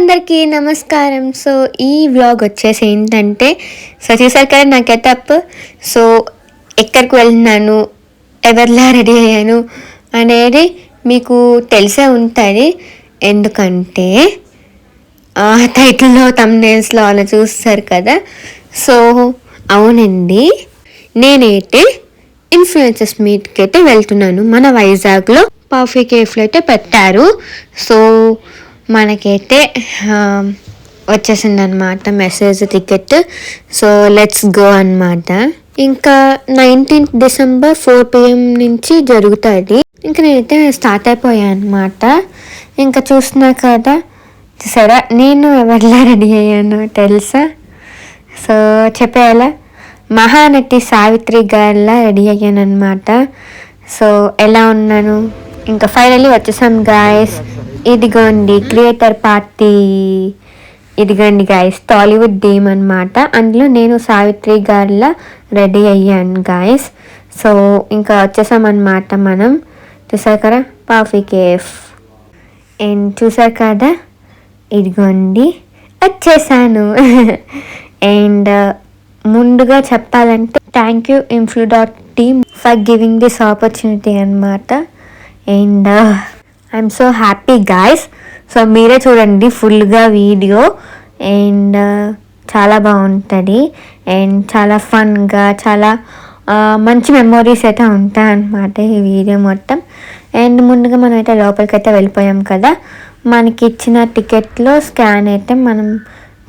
అందరికీ నమస్కారం. సో ఈ వ్లాగ్ వచ్చేసి ఏంటంటే చూసారు కదా నా గెటప్. సో ఎక్కడికి వెళ్తున్నాను, ఎవరిలా రెడీ అయ్యాను అనేది మీకు తెలిసే ఉంటుంది. ఎందుకంటే టైటిల్లో తమ్నెయిల్స్లో అలా చూస్తారు కదా. సో అవునండి, నేనైతే ఇన్ఫ్లుయెన్సర్స్ మీట్కి అయితే వెళ్తున్నాను. మన వైజాగ్లో పాఫీ కేఫ్లో అయితే పెట్టారు. సో మనకైతే వచ్చేసింది అనమాట message ticket. So let's go అనమాట. ఇంకా 19th December 4 PM నుంచి జరుగుతుంది. ఇంకా నేనైతే స్టార్ట్ అయిపోయాను అనమాట. ఇంకా చూస్తున్నా కదా, చూసారా నేను ఎవరిలా రెడీ అయ్యాను తెలుసా? సో చెప్పేయాలా, మహానటి సావిత్రి గారిలా రెడీ అయ్యాను అనమాట. సో ఎలా ఉన్నాను, ఇంకా ఫైనల్లీ వచ్చేసాం గాయస్. ఇదిగోండి క్రియేటర్ పార్టీ, ఇదిగోండి గాయస్ టాలీవుడ్ థీమ్ అనమాట. అందులో నేను సావిత్రి గారిలా రెడీ అయ్యాను గాయస్. సో ఇంకా వచ్చేసామన్నమాట మనం. చూసారు కదా పాఫీ కేఫ్, అండ్ చూసారు కదా ఇదిగోండి వచ్చేసాను. అండ్ ముందుగా చెప్పాలంటే thank you influ.team for giving this opportunity అనమాట. And I'm so happy guys. So మీరే చూడండి ఫుల్గా వీడియో. అండ్ చాలా బాగుంటుంది అండ్ చాలా ఫన్గా, చాలా మంచి మెమొరీస్ అయితే ఉంటాయి అన్నమాట ఈ వీడియో మొత్తం. అండ్ ముందుగా మనం అయితే లోపలికి అయితే వెళ్ళిపోయాం కదా. మనకి ఇచ్చిన టికెట్లో స్కాన్ అయితే మనం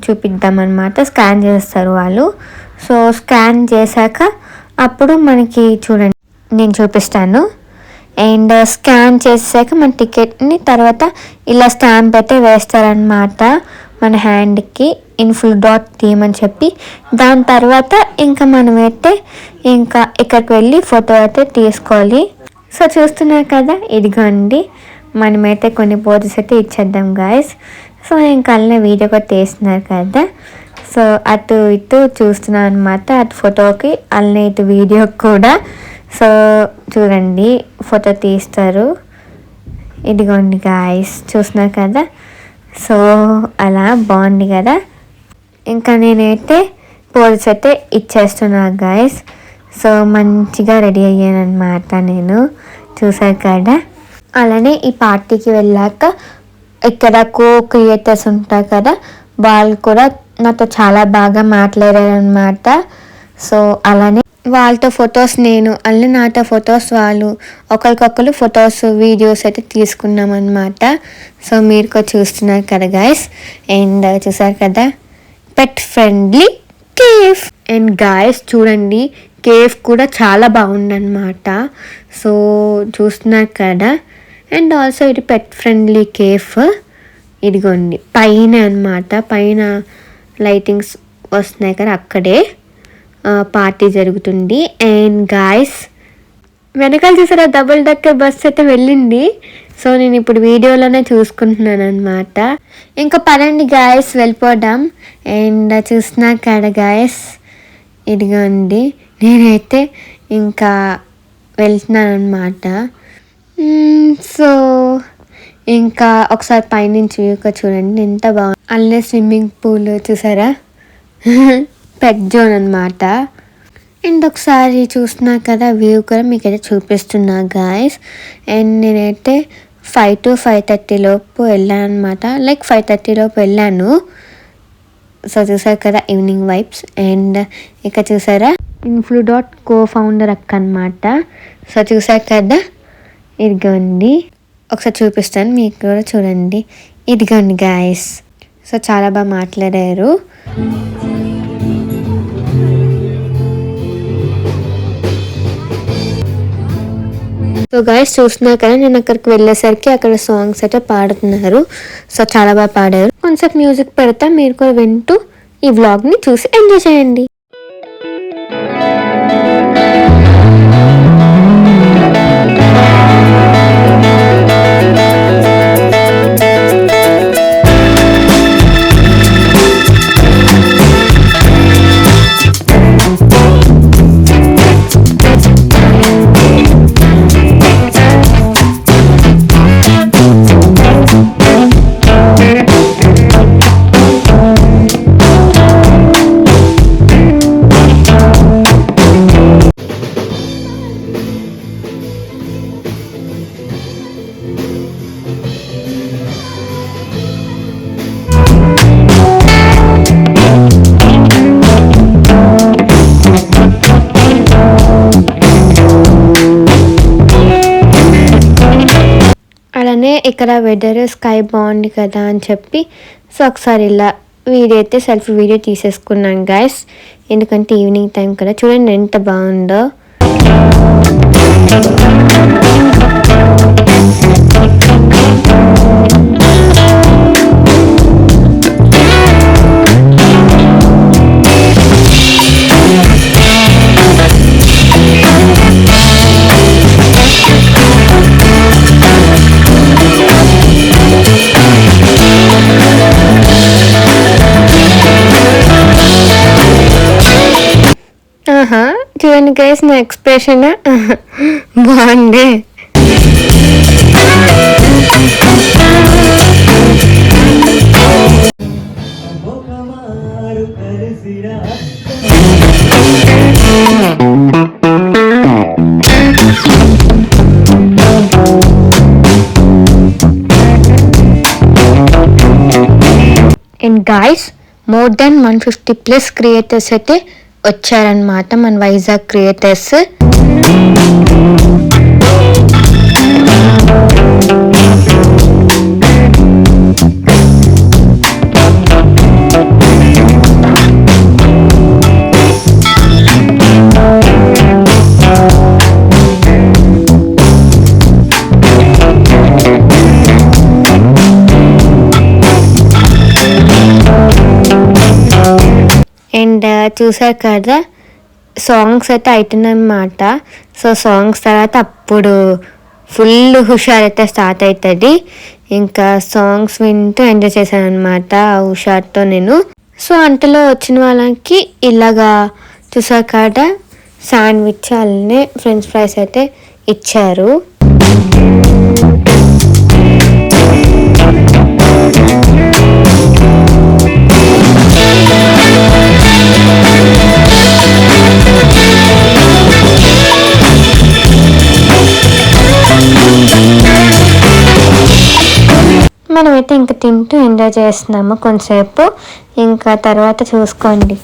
చూపిద్దామన్నమాట. స్కాన్ చేస్తారు వాళ్ళు. సో స్కాన్ చేశాక అప్పుడు మనకి చూడండి నేను చూపిస్తాను. అండ్ స్కాన్ చేసాక మన టికెట్ని తర్వాత ఇలా స్టాంప్ అయితే వేస్తారనమాట మన హ్యాండ్కి, influ.team అని చెప్పి. దాని తర్వాత ఇంకా మనమైతే ఇంకా ఇక్కడికి వెళ్ళి ఫోటో అయితే తీసుకోవాలి. సో చూస్తున్నారు కదా ఇదిగోండి, మనమైతే కొన్ని పోజెస్ అయితే ఇచ్చేద్దాం గాయస్. సో ఇంకా అలా వీడియో కూడా తీస్తున్నారు కదా. సో అటు ఇటు చూస్తున్నాను అనమాట, అటు ఫోటోకి అల్లనే ఇటు వీడియో కూడా. సో చూడండి ఫోటో తీస్తారు, ఇదిగోండి గాయస్ చూస్తున్నారు కదా. సో అలా బాగుంది కదా. ఇంకా నేనైతే పోల్స్ అయితే ఇచ్చేస్తున్నా గాయస్. సో మంచిగా రెడీ అయ్యాను అనమాట నేను, చూసారు కదా. అలానే ఈ పార్టీకి వెళ్ళాక ఇక్కడ క్రియేటర్స్ ఉంటారు కదా, వాళ్ళు కూడా నాతో చాలా బాగా మాట్లాడారు అనమాట. సో అలానే వాళ్ళతో ఫొటోస్ నేను, అలా నాతో ఫొటోస్ వాళ్ళు, ఒకరికొకరు ఫొటోస్ వీడియోస్ అయితే తీసుకున్నాం అనమాట. సో మీరు కూడా చూస్తున్నారు కదా గాయస్. అండ్ చూసారు కదా పెట్ ఫ్రెండ్లీ కేఫ్. అండ్ గాయస్ చూడండి కేఫ్ కూడా చాలా బాగుందన్నమాట. సో చూస్తున్నారు కదా. అండ్ ఆల్సో ఇది పెట్ ఫ్రెండ్లీ కేఫ్. ఇదిగోండి పైన అనమాట, పైన లైటింగ్స్ వస్తున్నాయి కదా, అక్కడే పార్టీ జరుగుతుంది. అండ్ గాయస్ వెనకాల చూసారా డబుల్ డెక్కర్ బస్ అయితే వెళ్ళింది. సో నేను ఇప్పుడు వీడియోలోనే చూసుకుంటున్నాను అనమాట. ఇంకా పదండి గాయస్ వెళ్ళిపోదాం. అండ్ చూస్తున్నా కదా గాయస్ ఇదిగోండి నేనైతే ఇంకా వెళ్తున్నాను అనమాట. సో ఇంకా ఒకసారి పైనుంచి వ్యూ చూడండి ఎంత బాగుంది. అల్లే స్విమ్మింగ్ పూల్ చూసారా, పెట్ జోన్ అనమాట. అండ్ ఒకసారి చూస్తున్నా కదా వ్యూ కూడా మీకైతే చూపిస్తున్నా గాయస్. అండ్ నేనైతే 5 to 5:30 లోపు వెళ్ళాను అనమాట, లైక్ 5:30 లోపు వెళ్ళాను. సో చూసారు కదా ఈవినింగ్ వైబ్స్. అండ్ ఇక్కడ చూసారా influ.co-founder అక్క అనమాట. సో చూసారు కదా ఇదిగోండి, ఒకసారి చూపిస్తాను మీకు కూడా చూడండి. ఇదిగోండి గాయస్. సో చాలా బాగా మాట్లాడారు. సో గాయస్ చూస్తున్నా కదా నేను అక్కడికి వెళ్ళేసరికి అక్కడ సాంగ్స్ అయితే పాడుతున్నారు. సో చాలా బాగా పాడారు. కొంచెం మ్యూజిక్ పెడతా, మీరు కూడా వింటూ ఈ వ్లాగ్ని చూసి ఎంజాయ్ చేయండి. అలానే ఇక్కడ వెదర్ స్కై బాగుంది కదా అని చెప్పి సో ఒకసారి ఇలా సెల్ఫీ వీడియో తీసేసుకున్నాను గైస్. ఎందుకంటే ఈవినింగ్ టైం కదా, చూడండి ఎంత బాగుందో. చూడండి గైస్ నా ఎక్స్ప్రెషన్ బాగుంది. And guys more than 150+ creators అయితే వచ్చారనమాట మన వైజాగ్ క్రియేటర్స్. అండ్ చూసారు కదా సాంగ్స్ అయితే అవుతుందన్నమాట. సో సాంగ్స్ తర్వాత అప్పుడు ఫుల్ హుషారైతే స్టార్ట్ అవుతుంది. ఇంకా సాంగ్స్ వింటూ ఎంజాయ్ చేశాను అనమాట ఆ హుషార్తో నేను. సో అంతలో వచ్చిన వాళ్ళకి ఇలాగా చూసారు కదా శాండ్విచ్ అలానే ఫ్రెంచ్ ఫ్రైస్ అయితే ఇచ్చారు. మనమైతే ఇంకా తింటూ ఎంజాయ్ చేస్తున్నాము కొంతసేపు, ఇంకా తర్వాత చూసుకోండి.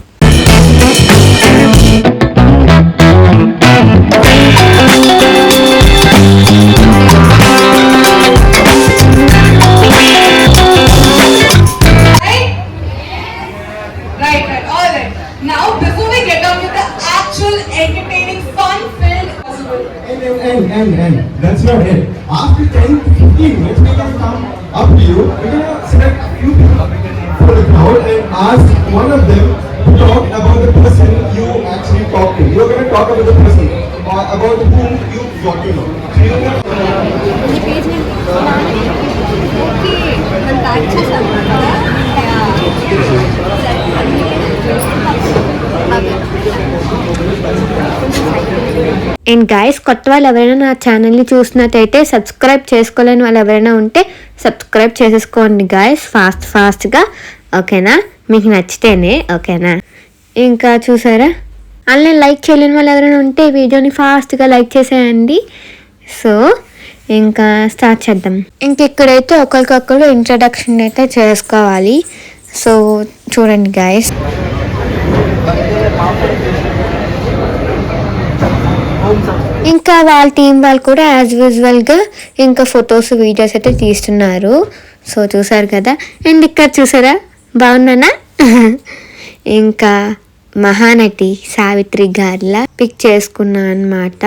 And that's not it. After 10 to 15 minutes, we can come up to you. We're going to select a few people for the crowd and ask one of them to talk about the person you actually talk to. You're going to talk about the person or about whom you got to know. So you're going and guys కొత్త వాళ్ళు ఎవరైనా నా ఛానల్ని చూసినట్టయితే subscribe చేసుకోలేని వాళ్ళు ఎవరైనా ఉంటే సబ్స్క్రైబ్ చేసేసుకోండి గైస్ ఫాస్ట్గా, ఓకేనా? మీకు నచ్చితేనే, ఓకేనా? ఇంకా చూసారా అలానే లైక్ చేయలేని వాళ్ళు ఎవరైనా ఉంటే వీడియోని ఫాస్ట్గా లైక్ చేసేయండి. సో ఇంకా స్టార్ట్ చేద్దాం. ఇంక ఇక్కడైతే ఒకరికొకరు ఇంట్రడక్షన్ అయితే చేసుకోవాలి. సో చూడండి గైస్. ఇంకా వాళ్ళ టీం వాళ్ళు కూడా యాజ్ యూజువల్గా ఇంకా ఫొటోస్ వీడియోస్ అయితే తీస్తున్నారు. సో చూసారు కదా. అండ్ ఇక్కడ చూసారా బాగున్నానా? ఇంకా మహానటి సావిత్రి గారిలా పిక్ చేసుకున్నా అనమాట.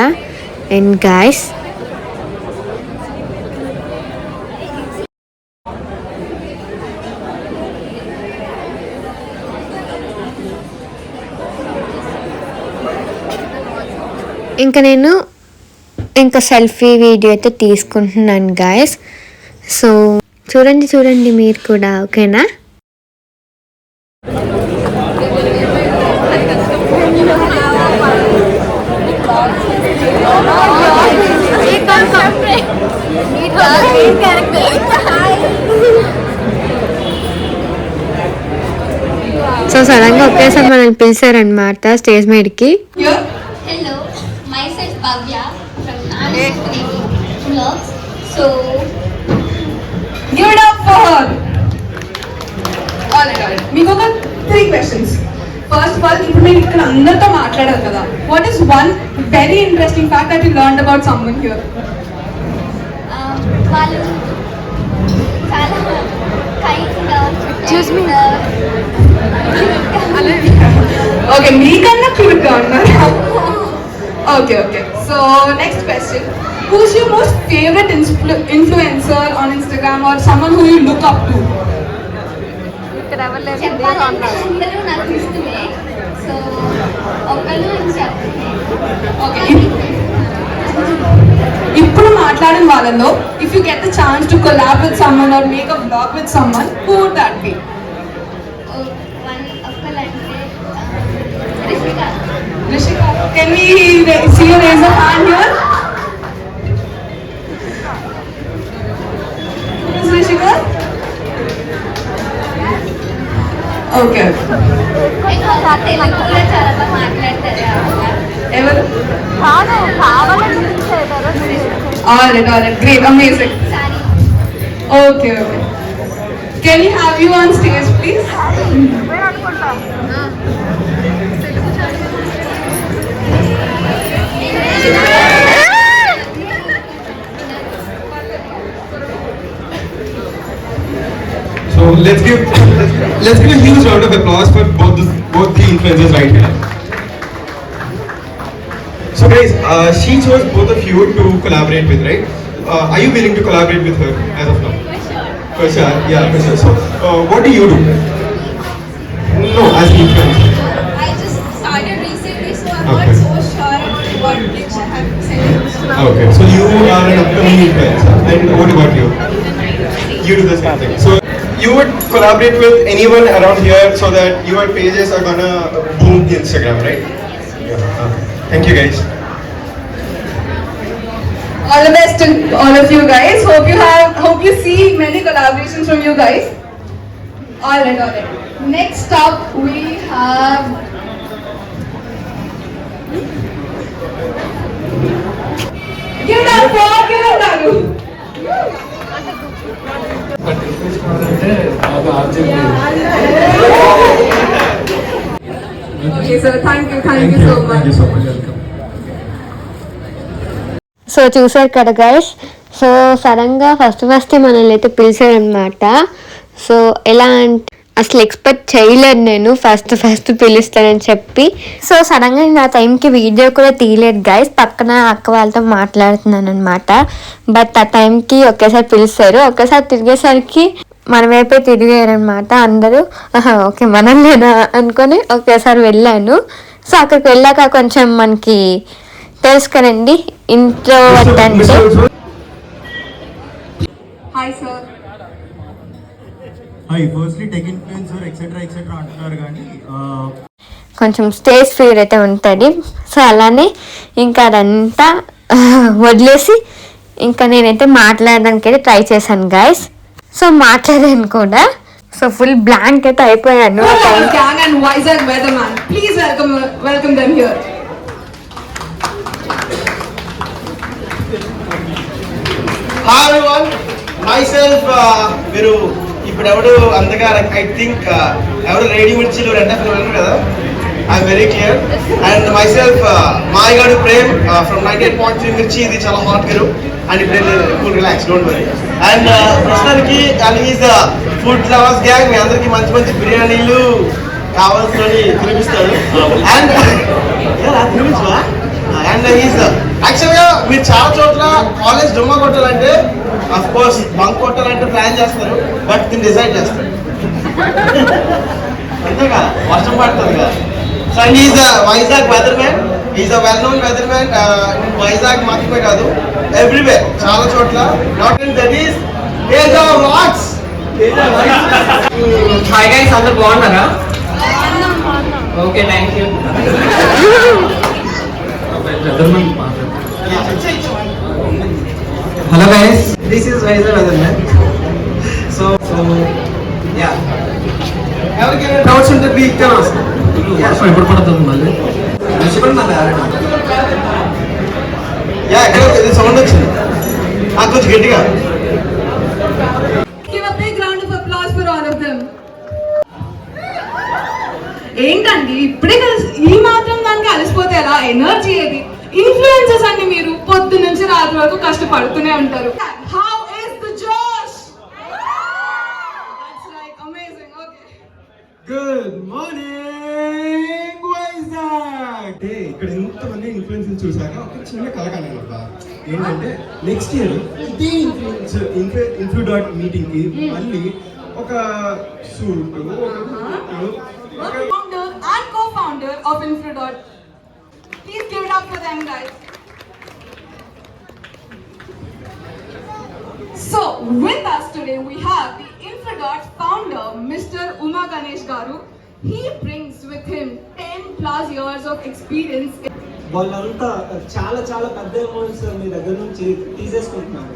అండ్ గాయస్ ఇంకా నేను ఇంకా సెల్ఫీ వీడియో అయితే తీసుకుంటున్నాను గాయస్. సో చూడండి మీరు కూడా, ఓకేనా? సో సడన్గా ఒకేసారి మనల్ని పిలిచారనమాట స్టేజ్ మీదకి. Hello, myself Bhavya from Nalini Vlogs. So, give it up for her. All right. We got 3 questions. First of all, ఇప్పుడు నేను ఇక్కడ అందరితో మాట్లాడారు కదా. What is one very interesting fact that you learned about someone here? వాళ్ళు చాలా కైండ్గా okay మీకన్నా క్యూట్గా ఉన్నారా? Okay okay so next question, who's your most favorite influencer on Instagram or someone who you look up to? చెప్పాలంటే అందరూ నాకు ఇష్టమే. So ఒకళ్ళు అని చెప్పాలి. ఓకే ఇప్పుడు మాట్లాడిన వాళ్ళలో if you get the chance to collab with someone or make a vlog with someone, who would that be? ఒక్కళ్ళంటే Rishika. Rishika, can we see you raise a hand here? Who is Rishika? Okay. ఎక్కువ తెలుగు కూడా చాలా బాగా మాట్లాడతారు. ఎవరు? Alright, great, amazing. Sorry. Okay. Can we have you on stage, please? So let's give a huge round of applause for both the influencers right here. So guys, she chose both of you to collaborate with, right? Are you willing to collaborate with her as of now? For sure, yeah, for sure. So what do you do? No, as the influencer. I just started recently, so I'm Okay. not so sure about what which I have said. Okay, so you are an upcoming influencer, and what about you? You do the same thing. So you would collaborate with anyone around here so that your pages are gonna boom the Instagram, right? Yeah. Thank you guys. All the best to all of you guys. Hope you see many collaborations from you guys. Alright. Next up we have give it up for Daru. Okay, sir, thank you so much. Thank you so much. Welcome. So చూసారు కదా guys. So సడన్గా first మనల్ని అయితే పిలిచారనమాట. So ఎలా అంటే అసలు expect చేయలేదు నేను ఫస్ట్ పిలుస్తానని చెప్పి. సో సడన్గా నా టైంకి వీడియో కూడా తీయలేదు గైస్, పక్కన అక్క వాళ్ళతో మాట్లాడుతున్నాను అనమాట. బట్ ఆ టైంకి ఒకేసారి పిలుస్తారు, ఒకేసారి తిరిగేసరికి మన వైపే తిరిగారనమాట అందరూ. ఓకే మనల్నేనా అనుకొని ఒకేసారి వెళ్ళాను. సో అక్కడికి వెళ్ళాక కొంచెం మనకి తెలుసు కదండి ఇంట్రోవర్ట్ అంటే. Hi sir. Hi, firstly tech influencer etc అంటున్నారు కానీ కొంచెం స్టేజ్ ఫియర్ అయితే ఉంటుంది. సో అలానే ఇంకా అదంతా వదిలేసి ఇంకా నేనైతే మాట్లాడడానికి అయితే ట్రై చేశాను గైస్. సో మాట్లాడాను కూడా. సో ఫుల్ బ్లాంక్ అయితే అయిపోయాను. Gang and Vizag weatherman. Please welcome them here. Hi everyone, myself మీరు ఇప్పుడు ఎవరు అంతగా ఐ థింక్ ఎవరు రేడియో మిర్చిలో రెండో ఫిల్మ్ కదా, I'm very clear. And myself Mayagadu Prem from 98.3 Mirchi. ఇది చాలా హాట్ గరు అండ్ ఇప్పుడు రిలాక్స్, డోంట్ వరీ. అండ్ ప్రస్తుతానికి and is food lovers gang. మీ అందరికి మంచి బిర్యానీలు కావాల్సినవి తినిపిస్తాడు. అండ్ తినిపించవా? అండ్ ఈజ్ యాక్చువల్గా మీరు చాలా చోట్ల కాలేజ్ డుమ్మా కొట్టాలంటే అఫ్ కోర్స్ బంక్ కొట్టాలంటే ప్లాన్ చేస్తారు, బట్ దీన్ని డిసైడ్ చేస్తారు అంతేగా, వర్షం పడుతుంది కదా. So and is Vizag weatherman. Is a well known weatherman. Vizag మాత్రమే కాదు, ఎవ్రీవేర్ చాలా చోట్ల. Not in that is age of what's. Hi guys, అందరూ బాగున్నారా? Okay, thank you. Hello guys, this is Vizag weatherman. So yeah, ఎవరికైనా doubts ఉంటే ఇక్కడ వస్తాం. ఎప్పుడు పడుతుంది మళ్ళీ? యా, ఎక్కడ ఇది సౌండ్ వచ్చింది కొంచెం గట్టిగా. Give a big round of applause for all of them. ఏంటండి ఇప్పుడే ఈ మాత్రం దానికి అలసిపోతే ఎలా? ఎనర్జీ ఏది? ఇన్ఫ్లుయెన్సర్స్ అండి మీరు, పొద్దు నుంచి రాత్రి వరకు కష్టపడుతూనే ఉంటారు. How is the Josh? Good morning Vizag. ఇక్కడ ఎంతమంది ఇన్ఫ్లుయెన్సర్స్ చూసాక ఒక చిన్న కలకాలం అబ్బా. ఏంటంటే నెక్స్ట్ ఇయర్ ఇదే ఇన్ఫ్లు డాట్ మీటింగ్ కి మళ్ళీ ఒక సూట్ ఒక Founder and co-founder of Infrodot. Please give it up for them, guys. So, with us today we have the Infrodot founder, Mr. Uma Ganesh Garu. He brings with him 10 plus years of experience. వాళ్ళంతా చాలా చాలా పెద్ద amounts మీ దగ్గర నుంచి తీసేసుకుంటున్నారు.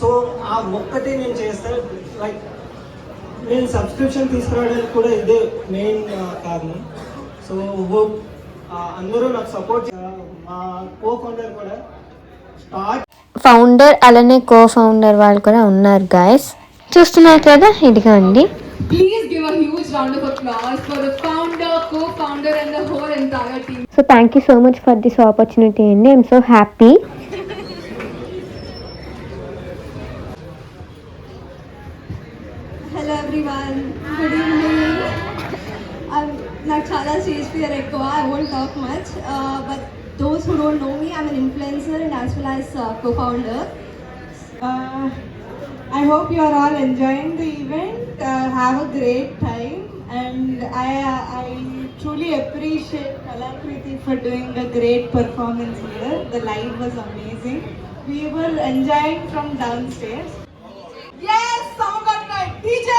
So ఆ ఒక్కటే నేను చేస్తాను. లైక్ నేను సబ్స్క్రిప్షన్ తీసుకురావడానికి కూడా ఇదే మెయిన్ కారణం. సో అందరూ నాకు సపోర్ట్. మా కో ఫౌండర్ కూడా ఫౌండర్ అలానే కో ఫౌండర్ వాళ్ళు కూడా ఉన్నారు గాయస్, చూస్తున్నారు కదా. ఇదిగోండి. Please give a huge round of applause for the founder, co-founder and the whole entire team. So thank you so much for this opportunity అండి. I'm so happy. Hello everyone, good evening. నాకు చాలా stage fear ఎక్కువ. I won't talk much, but those who don't know me, I'm an influencer and as well as co-founder. I hope you are all enjoying the event. Have a great time, and I truly appreciate Kalakriti for doing a great performance here. The live was amazing. We were enjoying from downstairs. Yes, someone got it right. DJ!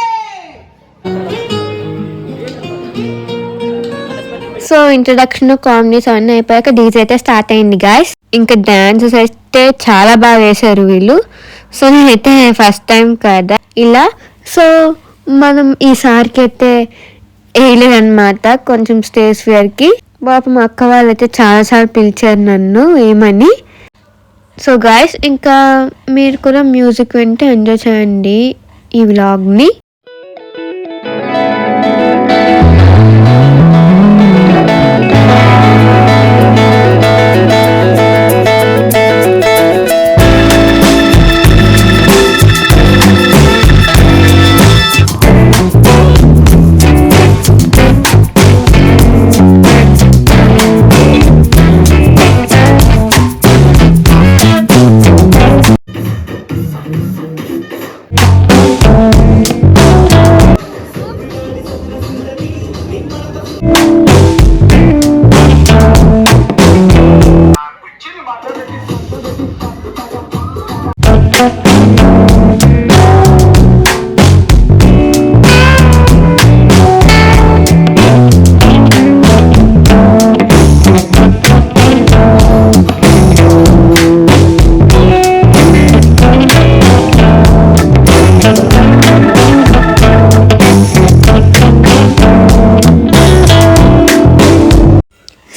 So introduction comedies అన్నీ అయిపోయాక DJ అయితే start అయింది guys. ఇంకా dances అయితే చాలా బాగా వేశారు వీళ్ళు. సో నేనైతే ఫస్ట్ టైం కదా ఇలా. సో మనం ఈసారికి అయితే వేయలేదన్నమాట, కొంచెం స్టేజ్ ఫియర్కి. పాపం అక్క వాళ్ళైతే చాలాసార్లు పిలిచారు నన్ను ఏమని. సో గాయస్, ఇంకా మీరు కూడా మ్యూజిక్ వింటే ఎంజాయ్ చేయండి ఈ వ్లాగ్ని.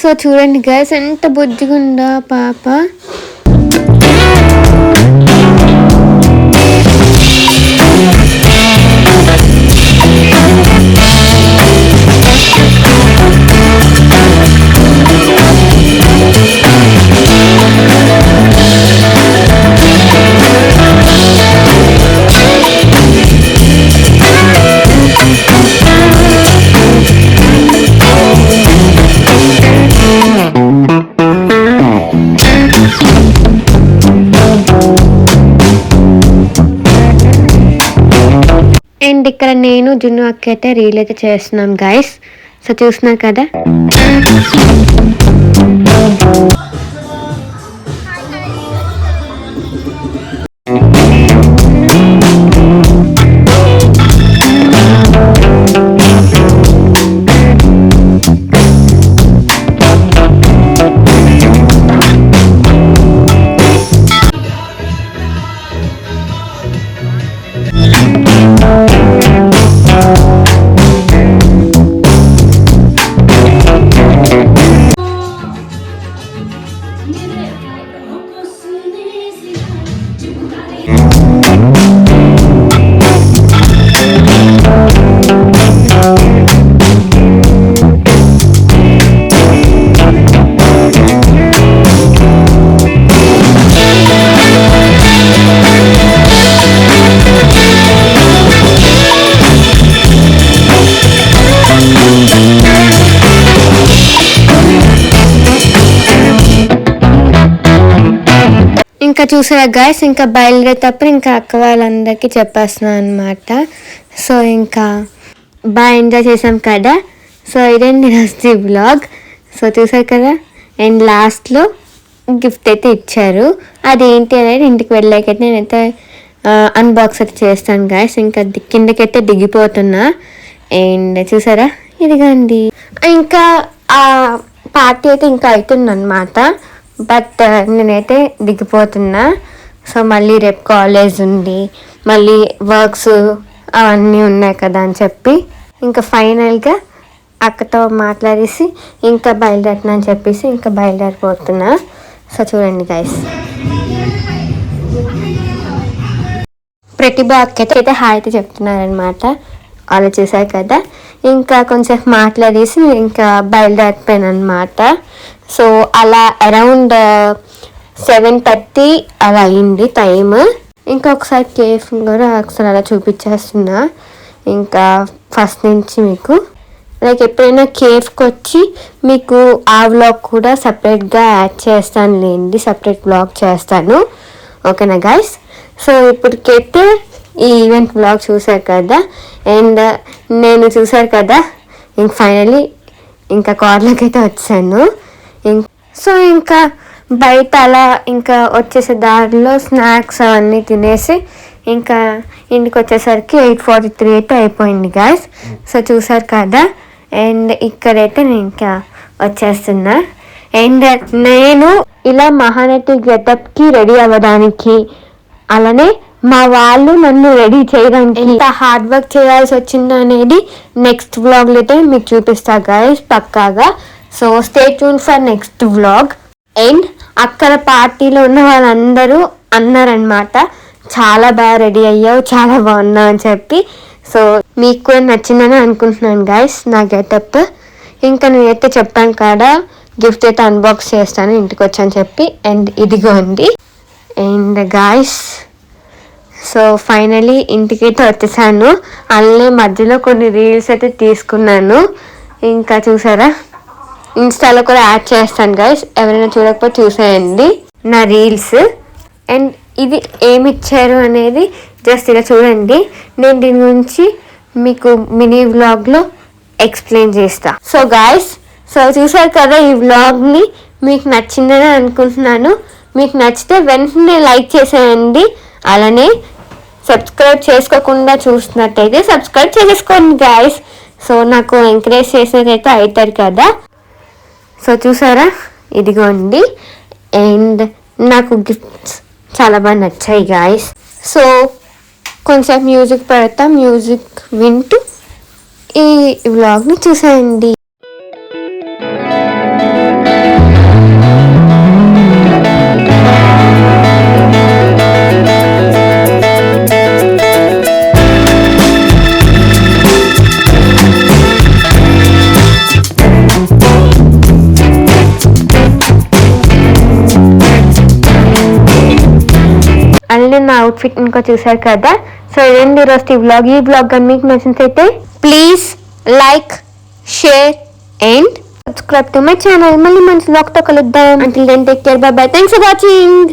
సో చూడండి గైస్, ఎంత బుద్ధిగుందా పాప. అండ్ ఇక్కడ నేను జున్ను అక్క అయితే రీల్ అయితే చేస్తున్నాం గైస్. సో చూస్తున్నారు కదా. చూసారా గాయస్, ఇంకా బయలుదేరేటప్పుడు ఇంకా అక్క వాళ్ళందరికీ చెప్పేస్తున్నాను అనమాట. సో ఇంకా బాగా ఎంజాయ్ చేసాం కదా. సో ఇదేంటి ఈరోజు వ్లాగ్. సో చూసారు కదా, అండ్ లాస్ట్లో గిఫ్ట్ అయితే ఇచ్చారు. అదేంటి అనేది ఇంటికి వెళ్ళాకైతే నేనైతే అన్బాక్స్ అయితే చేస్తాను గాయస్. ఇంకా కిందకైతే దిగిపోతున్నా. అండ్ చూసారా, ఇదిగండి. ఇంకా ఆ పార్టీ అయితే ఇంకా అవుతుందన్నమాట. బట్ నేనైతే దిగిపోతున్నా. సో మళ్ళీ రేపు కాలేజ్ ఉంది, మళ్ళీ వర్క్స్ అవన్నీ ఉన్నాయి కదా అని చెప్పి ఇంకా ఫైనల్గా అక్కతో మాట్లాడేసి ఇంకా బయలుదేరుతున్నా అని చెప్పేసి ఇంకా బయలుదేరిపోతున్నా. సో చూడండి గైస్, ప్రతిభ అక్కైతే హాయ్ అయితే చెప్తున్నారనమాట. అలా చూసారు కదా, ఇంకా కొంచెం మాట్లాడేసి ఇంకా బయలుదేరిపోయాను అనమాట. సో అలా అరౌండ్ 7:30 అలా అయింది టైమ్. ఇంకా ఒకసారి కేఫ్ కూడా ఒకసారి అలా చూపించేస్తున్నా. ఇంకా ఫస్ట్ నుంచి మీకు లైక్ ఎప్పుడైనా కేఫ్కి వచ్చి మీకు ఆ వ్లాగ్ కూడా సపరేట్గా యాడ్ చేస్తాను లేండి, సపరేట్ వ్లాగ్ చేస్తాను. ఓకేనా గైస్. సో ఇప్పటికైతే ఈ ఈవెంట్ వ్లాగ్ చూసారు కదా, అండ్ నేను చూసారు కదా ఇంక ఫైనలీ ఇంకా కార్లోకి అయితే వచ్చాను. సో ఇంకా బయట అలా ఇంకా వచ్చేసే దారిలో స్నాక్స్ అవన్నీ తినేసి ఇంకా ఇంటికి వచ్చేసరికి 8:43 అయితే అయిపోయింది గాయస్. సో చూసారు కదా, అండ్ ఇక్కడైతే నేను ఇంకా వచ్చేస్తున్నా. అండ్ నేను ఇలా మహానటి గెటప్కి రెడీ అవ్వడానికి, అలానే మా వాళ్ళు నన్ను రెడీ చేయడానికి ఎంత హార్డ్ వర్క్ చేయాల్సి వచ్చిందో అనేది నెక్స్ట్ వ్లాగ్లో అయితే మీకు చూపిస్తా గాయస్ పక్కాగా. So stay tune for next vlog. And అక్కడ పార్టీలో ఉన్న వాళ్ళందరూ అన్నారనమాట, చాలా బాగా రెడీ అయ్యావు, చాలా బాగున్నావు అని చెప్పి. సో మీకు కూడా నచ్చిందని అనుకుంటున్నాను గాయస్ నా గెటప్. ఇంకా నేనైతే చెప్పాను కదా గిఫ్ట్ అయితే అన్బాక్స్ చేస్తాను ఇంటికి వచ్చాను చెప్పి. అండ్ ఇదిగోండి. అండ్ గాయస్, సో ఫైనలీ ఇంటికైతే వచ్చేసాను. అలానే మధ్యలో కొన్ని రీల్స్ అయితే తీసుకున్నాను. ఇంకా చూసారా, ఇన్స్టాలో కూడా యాడ్ చేస్తాను గైస్, ఎవరైనా చూడకపోతే చూసేయండి నా రీల్స్. అండ్ ఇది ఏమి ఇచ్చారు అనేది జస్ట్ ఇలా చూడండి. నేను దీని గురించి మీకు మినీ వ్లాగ్లో ఎక్స్ప్లెయిన్ చేస్తా. సో గాయస్, సో చూసారు కదా ఈ వ్లాగ్ని, మీకు నచ్చిందని అనుకుంటున్నాను. మీకు నచ్చితే వెంటనే లైక్ చేసేయండి. అలానే సబ్స్క్రైబ్ చేసుకోకుండా చూస్తున్నట్టయితే సబ్స్క్రైబ్ చేసేసుకోండి గాయస్. సో నాకు ఎంకరేజ్ చేసినట్టయితే అవుతారు కదా. సో చూసారా, ఇదిగోండి. అండ్ నాకు గిఫ్ట్స్ చాలా బాగా నచ్చాయి గాయస్. సో కొంచెం మ్యూజిక్ పెడతా, మ్యూజిక్ వింటూ ఈ వ్లాగ్ని చూసేయండి. అలానే నా అవుట్ఫిట్ ఇంకా చూసారు కదా. సో ఇదేంటి ఈరోజు ఈ వ్లాగ్ కానీ మీకు నచ్చినట్లయితే please like, share and subscribe to my channel. మళ్ళీ మంచి వ్లాగ్తో కలుద్దాం. Until then take care, bye bye, thanks for watching.